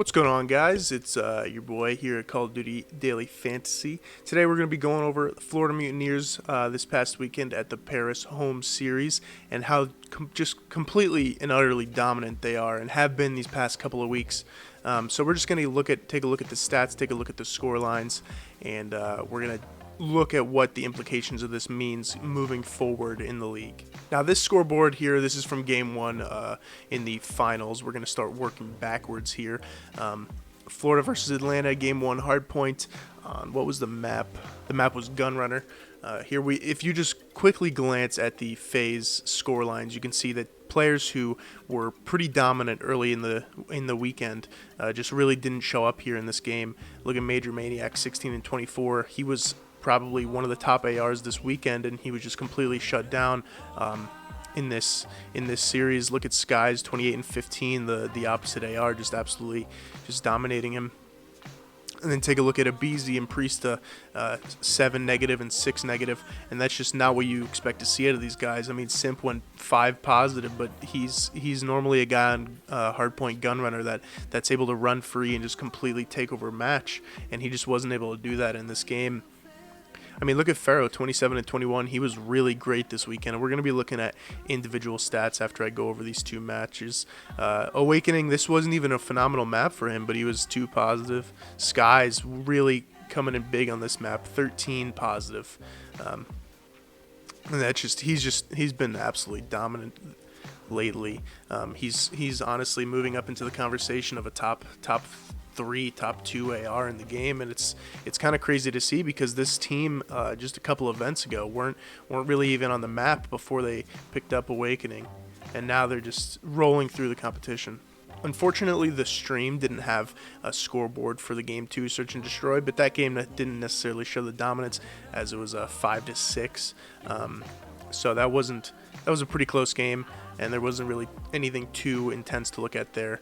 What's going on, guys? It's your boy here at Call of Duty Daily Fantasy. Today we're going to be going over the Florida Mutineers this past weekend at the Paris Home Series and how just completely and utterly dominant they are and have been these past couple of weeks. So we're just going to take a look at the stats, take a look at the score lines, and we're going to look at what the implications of this means moving forward in the league. Now, this scoreboard here, this is from game one in the finals. We're going to start working backwards here. Florida versus Atlanta, game one, hard point. What was the map? The map was Gunrunner. If you just quickly glance at the phase score lines, you can see that players who were pretty dominant early in the weekend just really didn't show up here in this game. Look at Major Maniac, 16 and 24. He was probably one of the top ARs this weekend, and he was just completely shut down in this series. Look at Skies, 28 and 15, the opposite AR, just absolutely just dominating him. And then take a look at Abizi and Priesta, 7 negative and 6 negative, and that's just not what you expect to see out of these guys. I mean, Simp went 5 positive, but he's normally a guy on hardpoint Gunrunner that's able to run free and just completely take over a match, and he just wasn't able to do that in this game. I mean, look at Pharaoh, 27 and 21. He was really great this weekend. And we're going to be looking at individual stats after I go over these two matches. Awakening, this wasn't even a phenomenal map for him, but he was 2 positive. Skies really coming in big on this map, 13 positive. And that's he's been absolutely dominant lately. He's honestly moving up into the conversation of a top 3, top 2 AR in the game, and it's kind of crazy to see because this team just a couple events ago weren't really even on the map before they picked up Awakening, and now they're just rolling through the competition. Unfortunately, the stream didn't have a scoreboard for the game 2 Search and Destroy, but that game didn't necessarily show the dominance as it was a 5-6. So that was a pretty close game, and there wasn't really anything too intense to look at there.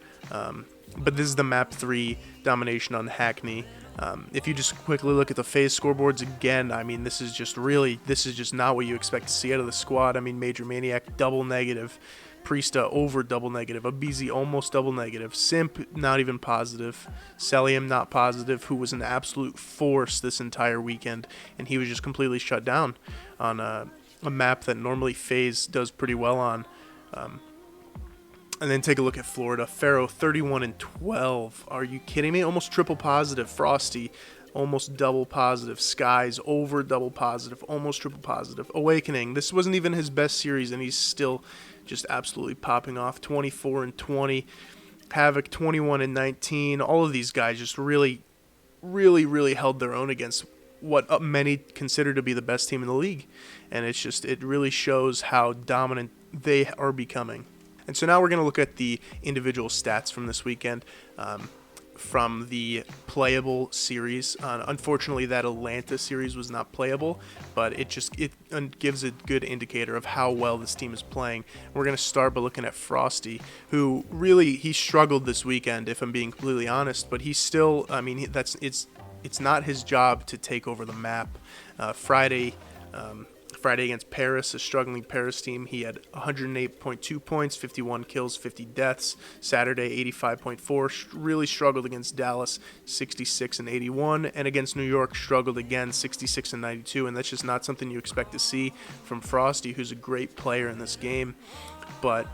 But this is the map 3 domination on Hackney. If you just quickly look at the phase scoreboards again, I mean, this is just not what you expect to see out of the squad. I mean, Major Maniac, double negative. Priesta over double negative. Abizi almost double negative. Simp not even positive. Celium not positive, who was an absolute force this entire weekend, and he was just completely shut down on a map that normally phase does pretty well on. And then take a look at Florida. Pharaoh, 31 and 12. Are you kidding me? Almost triple positive. Frosty, almost double positive. Skies, over double positive. Almost triple positive. Awakening, this wasn't even his best series, and he's still just absolutely popping off. 24 and 20. Havoc, 21 and 19. All of these guys just really held their own against what many consider to be the best team in the league. And it really shows how dominant they are becoming. And so now we're going to look at the individual stats from this weekend from the playable series. Unfortunately, that Atlanta series was not playable, but it gives a good indicator of how well this team is playing. We're going to start by looking at Frosty, who he struggled this weekend, if I'm being completely honest, but he's still, I mean, it's not his job to take over the map. Friday against Paris, a struggling Paris team, he had 108.2 points, 51 kills, 50 deaths. Saturday, 85.4, really struggled against Dallas, 66 and 81, and against New York, struggled again, 66 and 92, and that's just not something you expect to see from Frosty, who's a great player in this game. But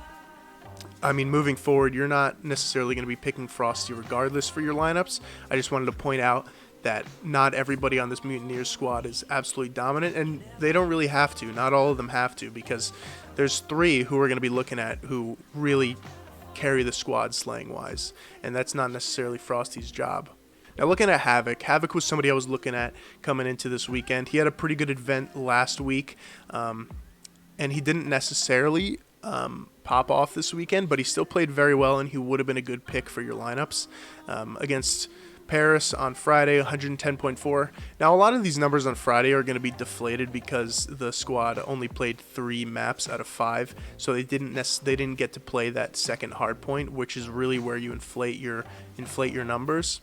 I mean, moving forward, you're not necessarily going to be picking Frosty regardless for your lineups. I just wanted to point out that not everybody on this Mutineers squad is absolutely dominant, and they don't really have to. Not all of them have to, because there's 3 who we're going to be looking at who really carry the squad slang-wise, and that's not necessarily Frosty's job. Now, looking at Havoc. Havoc was somebody I was looking at coming into this weekend. He had a pretty good event last week, and he didn't necessarily pop off this weekend, but he still played very well, and he would have been a good pick for your lineups. Against Paris on Friday, 110.4. Now, a lot of these numbers on Friday are going to be deflated because the squad only played 3 maps out of 5, so they didn't get to play that second hard point, which is really where you inflate your numbers.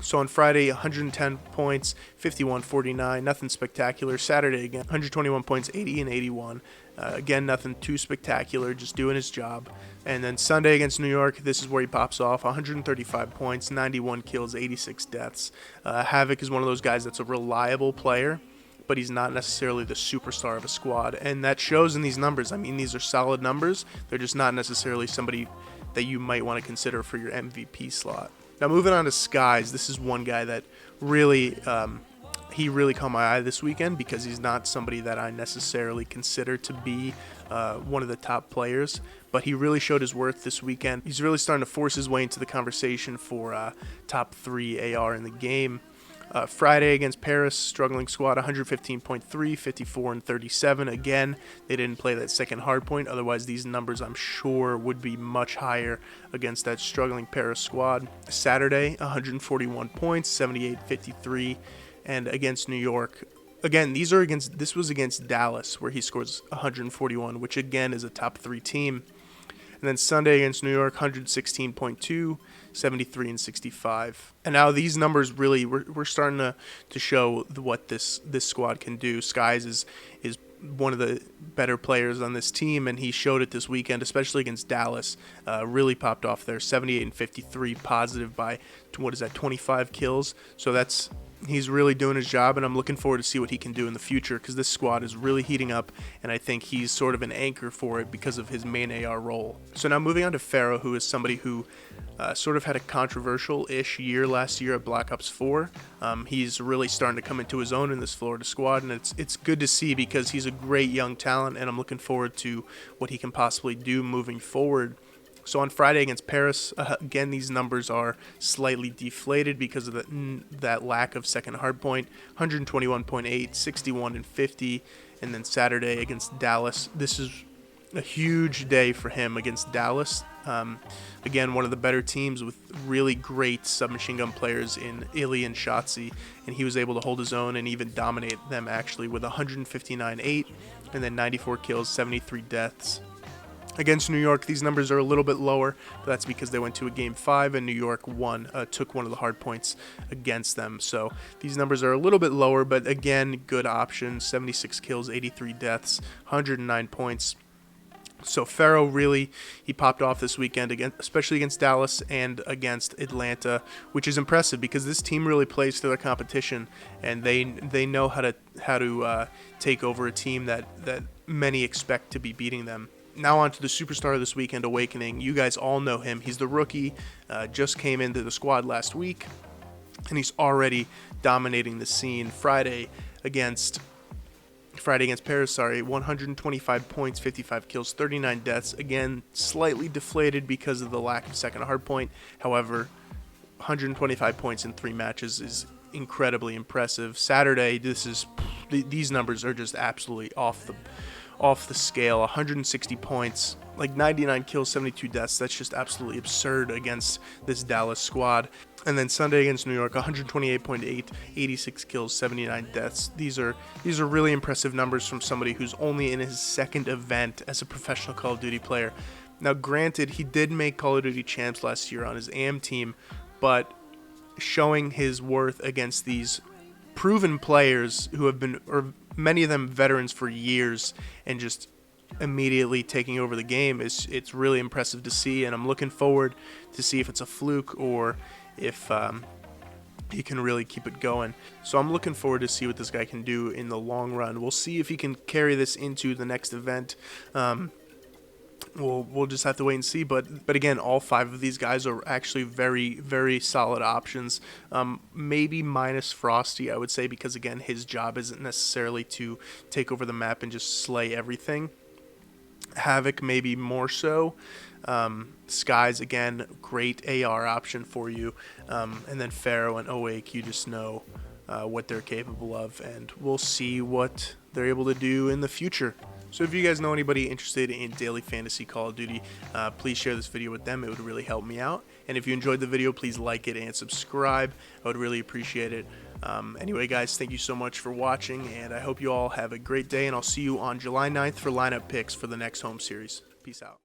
So on Friday, 110 points, 51-49, nothing spectacular. Saturday again, 121 points, 80 and 81. Again, nothing too spectacular, just doing his job. And then Sunday against New York, this is where he pops off. 135 points, 91 kills, 86 deaths. Havoc is one of those guys that's a reliable player, but he's not necessarily the superstar of a squad. And that shows in these numbers. I mean, these are solid numbers. They're just not necessarily somebody that you might want to consider for your MVP slot. Now, moving on to Skies, this is one guy that really... he really caught my eye this weekend because he's not somebody that I necessarily consider to be one of the top players, but he really showed his worth this weekend. He's really starting to force his way into the conversation for top 3 AR in the game. Friday against Paris, struggling squad, 115.3, 54, and 37. Again, they didn't play that second hard point. Otherwise, these numbers, I'm sure, would be much higher against that struggling Paris squad. Saturday, 141 points, 78, 53. And against New York, again, this was against Dallas, where he scores 141, which again is a top 3 team. And then Sunday against New York, 116.2, 73, and 65. And now these numbers really, we're starting to show what this squad can do. Skies is one of the better players on this team, and he showed it this weekend, especially against Dallas. Really popped off there, 78 and 53, positive by, 25 kills. So he's really doing his job, and I'm looking forward to see what he can do in the future because this squad is really heating up, and I think he's sort of an anchor for it because of his main AR role. So now moving on to Pharaoh, who is somebody who sort of had a controversial-ish year last year at Black Ops 4. He's really starting to come into his own in this Florida squad, and it's good to see because he's a great young talent, and I'm looking forward to what he can possibly do moving forward. So on Friday against Paris, again, these numbers are slightly deflated because of that lack of second hardpoint, 121.8, 61, and 50. And then Saturday against Dallas, this is a huge day for him against Dallas. Again, one of the better teams with really great submachine gun players in Illy and Shotzi, and he was able to hold his own and even dominate them actually with 159.8 and then 94 kills, 73 deaths. Against New York, these numbers are a little bit lower, but that's because they went to a Game 5 and New York took one of the hard points against them. So these numbers are a little bit lower, but again, good option. 76 kills, 83 deaths, 109 points. So Pharaoh really, he popped off this weekend, again, especially against Dallas and against Atlanta, which is impressive because this team really plays to their competition, and they know how to take over a team that many expect to be beating them. Now on to the superstar of this weekend, Awakening. You guys all know him. He's the rookie, just came into the squad last week, and he's already dominating the scene. Friday against Paris, 125 points, 55 kills, 39 deaths. Again, slightly deflated because of the lack of second hardpoint. However, 125 points in 3 matches is incredibly impressive. Saturday, these numbers are just absolutely off the scale. 160 points, like 99 kills, 72 deaths. That's just absolutely absurd against this Dallas squad. And then Sunday against New York, 128.8, 86 kills, 79 deaths. These are really impressive numbers from somebody who's only in his second event as a professional Call of Duty player. Now, granted, he did make Call of Duty champs last year on his AM team, but showing his worth against these proven players who have been, or many of them veterans for years, and just immediately taking over the game, it's really impressive to see, and I'm looking forward to see if it's a fluke or if he can really keep it going. So I'm looking forward to see what this guy can do in the long run. We'll see if he can carry this into the next event. We'll just have to wait and see, but again, all 5 of these guys are actually very, very solid options. Maybe minus Frosty, I would say, because again, his job isn't necessarily to take over the map and just slay everything. Havoc maybe more so. Skies, again, great AR option for you. And then Pharaoh and Awake, you just know what they're capable of, and we'll see what they're able to do in the future. So if you guys know anybody interested in daily fantasy Call of Duty, please share this video with them. It would really help me out. And if you enjoyed the video, please like it and subscribe. I would really appreciate it. Anyway, guys, thank you so much for watching, and I hope you all have a great day, and I'll see you on July 9th for lineup picks for the next home series. Peace out.